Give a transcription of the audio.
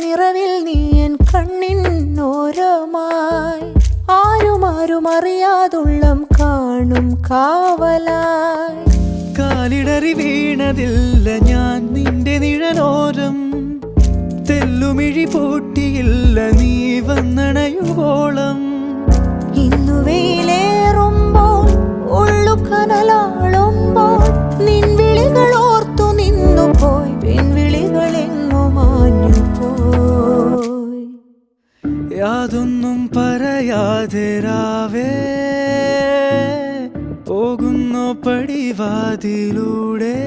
നിറവിൽ നീ എൻ കണ്ണിനോരമായി ആരും അറിയാതുള്ളം കാണും കാവലായി കാലിടറി വീണതില്ല ഞാൻ നിന്റെ നിഴലോരം തെല്ലുമിഴി പൂട്ടിയില്ല നീ വന്നണയുവോളം ഇന്നു വെയിലേറുമ്പോൾ ഉള്ളു കനലാളുമ്പോൾ നിൻ വിളികൾ ഓർത്തു നിന്നു പോയി പിൻവിളികൾ എങ്ങു മാഞ്ഞു പോയി യാതൊന്നും പറയാതെ രാവേ പോകുന്നു പടിവാതിലൂടെ